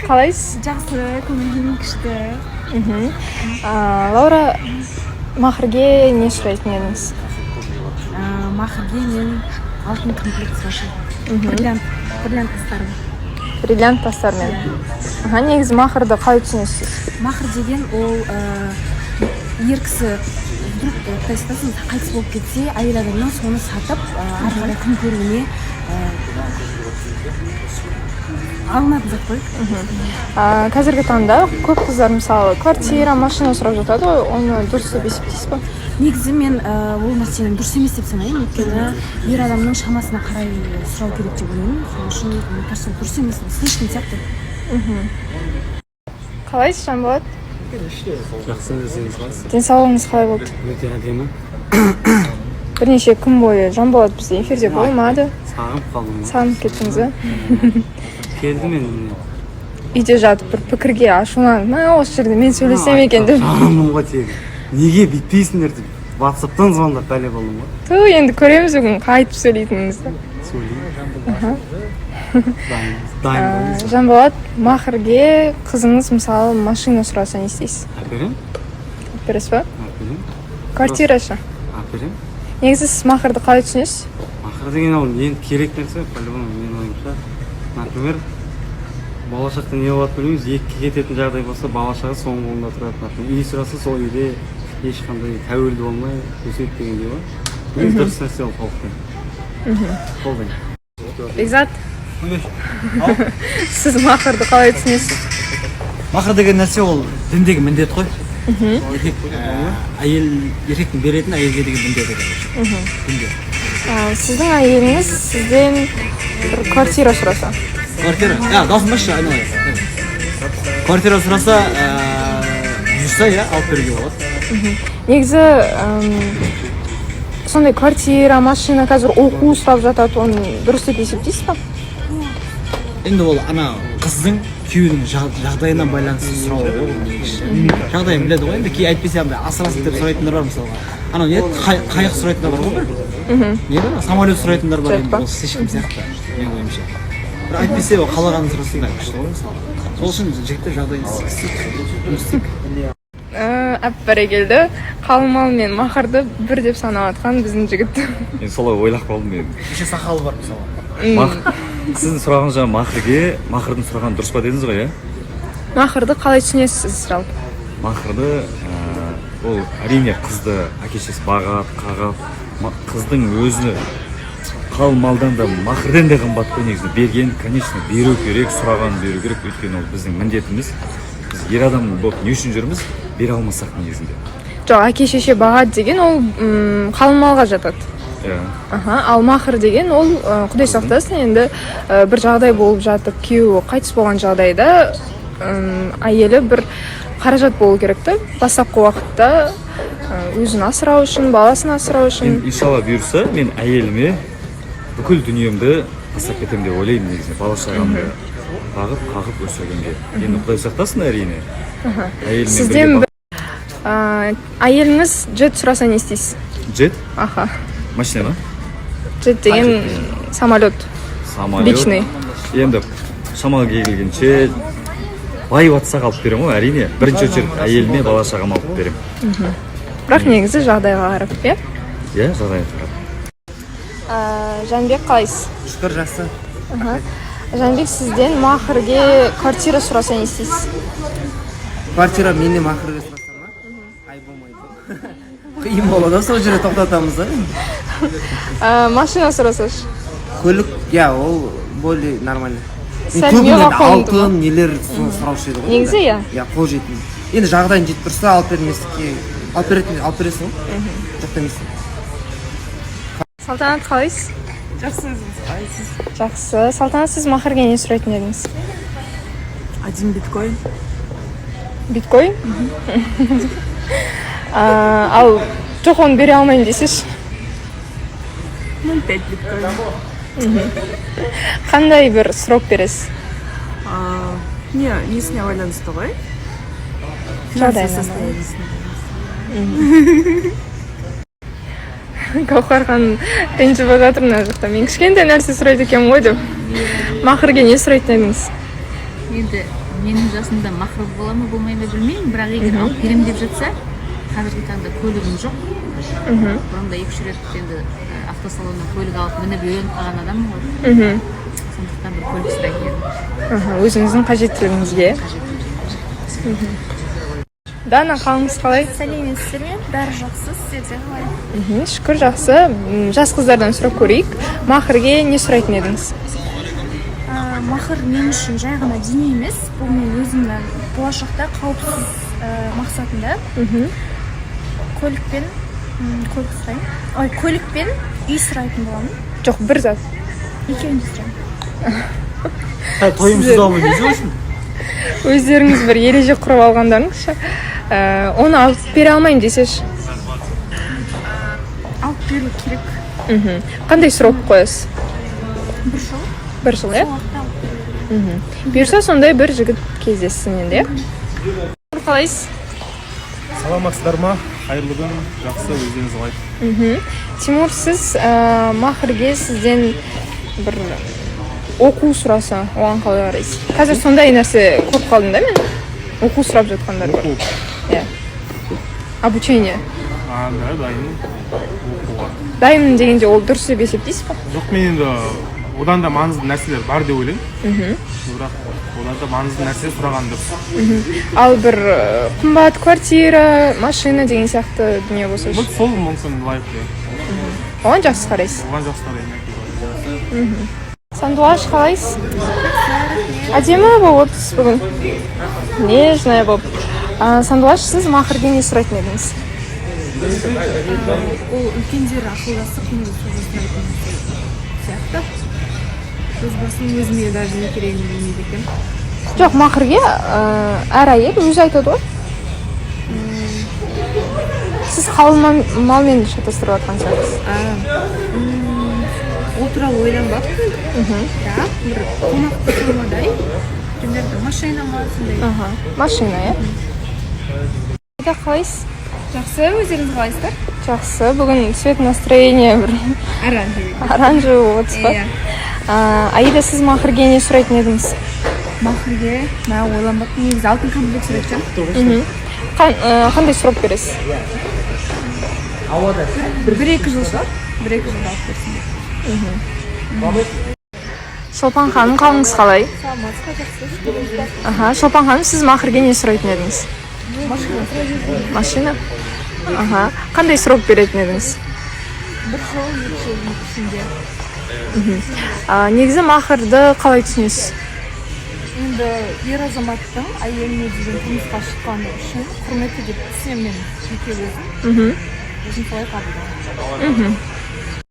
қалайсыз? Жақсы, көңілім күшті. Лаура, махрге не сұрайтын едіңіз? Махрге мен алтын комплект сұрашым. Бриллиант тастарым. Бриллиант тастармен. Негізі махрды қалай түсінесіз? Махр деген ол ер кісі қайтыс болып кетсе, әйел адамнан соны сатып, ары қарай күн көруіне алынатын зат қой. Қазіргі таңда көп қыздар мысалы квартира, машина сұрап жатады ғой, оны дұрыс деп есептейсіз ба? Негізі мен ол нәрсені дұрыс емес деп санаймын, өйткені ер адамның шамасына қарай сұрау керек деп ойлаймын. Сол үшін мен кажется, дұрыс емес, слишком сияқты. Қалайсыз, Жанболат? Жақсы, өзіңіз қалайсыз? Денсаулығыңыз қалай болды? Өте әдемі. Бірнеше күн бойы Жанболат бізде эфирде болмады. Сағынып қалдым. Сағынып кеттіңіз? Келдім мен. Үйде жатып бір пікірге ашуланып, осы жерде мен сөйлесем екен деп. Жаным ғой тегі. Неге бүйтпейсіңдер деп WhatsApp-тан звондап бәле болдым ғой. Енді көреміз бүгін қайтып сөйлейтініңізді. Сөйлеймін. Дайын. Жанболат, махрге қызыңыз мысалы машина сұраса не істейсіз? Әперем. Әпересіз ба? Әперем. Квартира ше? Әперем. Негізі сіз махрды қалай түсінесіз? Махр деген ол енді керек нәрсе, по-любому менің ойымша. Например, болашақта не болады білмейміз, екіге кететін жағдай болса, бала-шаға соның қолында тұрады. Үй сұраса сол үйде ешқандай тәуелді болмай өседі дегендей ғой. Ең дұрыс нәрсе ол толықтай. Қолдаймын. Бекзат, сіз махрды қалай түсінесіз? Махр деген нәрсе ол діндегі міндет қой. Еркектің беретін әйелге деген міндеті. Сіздің әйеліңіз сізден бір квартира сұраса? Квартира? Даусың башы, айналайын. Квартира сұраса, бұйырса, алып беруге болады. Негізі сондай квартира, машина қазір оқу сұрап жатады, оны дұрыс деп есептейсіз ба? Енді ол қыздың күйеуінің жағдайына байланысты сұрау ғой. Жағдайын біледі ғой, енді кей әйтпесе асырасып деп сұрайтындар бар мысалға. Қайық сұрайтындар бар ғой. Не бар? Самолет сұрайтындар бар, енді ол ешкім сияқты, мен ойымша. Бір әйтпесе ол қалағанын сұрасың да күшті ғой мысалға. Сол үшін жігіттер жағдайын істейік. Бәрекелді, қалмал мен махрды бір деп санап атқан біздің жігіт. Мен солай ойлап қалдым мен. Кеше сақалы бар мысалға. Сіздің сұрағыңыз жаңа махрдың сұрағаны дұрыс па дедіңіз ғой, иә? Махрды қалай түсінесіз жалпы? Махрды ол әрине қызды әке-шешесі бағат, қағат, қыздың өзі қал малдан да махрден де қымбат қой негізі. Берген, конечно, беру керек, сұраған беру керек, өйткені ол біздің міндетіміз. Біз ер адам болып не үшін жүрміз? Бере алмасақ негізінде. Жоқ, әке-шеше бағат деген ол қалың малға жатады. Ал махр деген ол құдай сақтасын, енді бір жағдай болып жатып, күйеуі қайтыс болған жағдайда әйелі бір қаражат болу керек та, бастапқы уақытта өзін асырау үшін, баласын асырау үшін. Иншалла бұйырса, мен әйеліме бүкіл дүниемді тастап кетемін деп ойлаймын негізінде, бала-шағамды бағып, қағып өсіргенге. Енді құдай сақтасын әрине. Сізден әйеліңіз джет сұраса не істейсіз? Джет? Аха. Машина ма? Джет деген самолет. Личный. Енді шамалы келгенше бай батсақ алып берем ғой, әрине. Бірінші очередь әйеліме, бала-шағама алып берем. Бірақ негізі жағдайға қарап, иә? Иә, жағдайға қарап. Жанбек, қалайсыз? Шүкір, жақсы. Жанбек, сізден махрге квартира сұраса не істейсіз? Квартира мені махрге сұраса ма? Ай болмайды. Қиын болады, сол жерде тоқтатамыз да. Машина сұрасашы? Көлік, ол более нормально. Көбінен алтын, нелер сұраушы еді ғой. Негізі, иә? Қол жетім. Енді жағдайын жетіп тұрса, алып бересің ғой. Жоқтамайсың. Салтанат, қалайсыз? Жақсы, өзіңіз қалайсыз? Жақсы. Салтанат, сіз махрге не сұрайтын едіңіз? 1 биткоин. Биткоин? Ал жоқ, оны бере алмаймын десеш? 0,5 биткоин. Қандай бір срок бересіз? Несіне байланысты ғой? Жағдайына. Гаухархан ренжіп жатыр мына жақта. Мен кішкентай нәрсе сұрайды екен ғой деп. Махрге не сұрайтын едіңіз? енді менің жасымда мақұл бола ма болмай ма білмеймін, бірақ егер алып берем деп жатса, қазіргі таңда көлігім жоқ. Бұрында 2-3 рет енді автосалоннан көлік алып мініп үйреніп қалған адаммын ғой. Сондықтан бір көлік сұрайтын едім. Өзіңіздің қажеттілігіңізге. Дана, қалыңыз қалай? Сәлеметсіздер ме? Бәрі жақсы, сіздерде қалай? Шүкір, жақсы. Жас қыздардан сұрап көрейік. Махрге не сұрайтын едіңіз? Махр мен үшін жай ғана дене емес, бұл мен өзімнің болашақта қауіпсіз мақсатында көлікпен үй сұрайтын боламын. Жоқ, бір зат. Екеуін де сұраймын. тойымсыз алу не үшін? Өздеріңіз бір ереже құрып алғандарыңызша, оны алып бере алмаймын десеш. Алып беру керек. Қандай срок қоясыз? Бір Бір жыл. жыл, е? Бұйырса сондай бір жігіт кездессін енді, е? Қалайсыз? Саламатсыздар ма? Қайырлы күн, жақсы, өздеріңіз қалай? Тимур, сіз Махрге сізден бір оқу сұраса, оған қалай қарайсыз? Қазір сондай нәрсе көріп қалдым да мен? Оқу сұрап жатқандар бар. Обучение. Да, дайынмын оқуға. Дайынмын дегенде ол дұрыс деп есептейсіз ба? Жоқ, мен енді одан да маңызды нәрселер бар деп ойлаймын. Бірақ одан да маңызды нәрсе сұраған дұрыс. Ал бір қымбат квартира, машина деген сияқты дүние болса ше? Сол мүмкін лайықты. Оған жақсы қарайсыз. Оған жақсы қараймын. Сандуғаш, қалайсыз? Әдемі болып отырсыз бүгін. Нежная болып. Сандуғаш, сіз Махрге не сұрайтын едіңіз? Ол үлкендер ақылдасып мен сұрайтын сияқты. Өз басым өзіме даже не керегін білмейді екен. Жоқ, Махрге әр әйел өзі айтады ғой. Сіз қалың малмен шатастырып жатқан сияқтысыз. Ол туралы ойланбаппын. Бірақ бір қомақты формадай, примерно машина ма сондай. Машина, е? Қалайсыз? Жақсы, өздеріңіз қалайсыздар? Жақсы, бүгін цвет настроение бір оранжевый болып отырсыз ба? Аида, сіз Махрге не сұрайтын едіңіз? Махрге мен ойланбаппын, негізі алтын комплект сұрайтын. Қандай сұрап бересіз? Бір-екі жыл шығар. Бір-екі жыл алып берсін. Шолпан ханым, қалыңыз қалай? Саламатсыздар, жақсы. Шолпан ханым, сіз Махрге не сұрайтын едіңіз? Машина? Қандай срок беретін едіңіз? Бір жыл, 2 жылдың ішінде. Негізі Махрды қалай түсінесіз? Енді ер азаматтың әйеліне деген тұрмысқа шыққаны үшін құрметті деп түсінемін мен жеке өзім. Өзім солай қабылдаймын.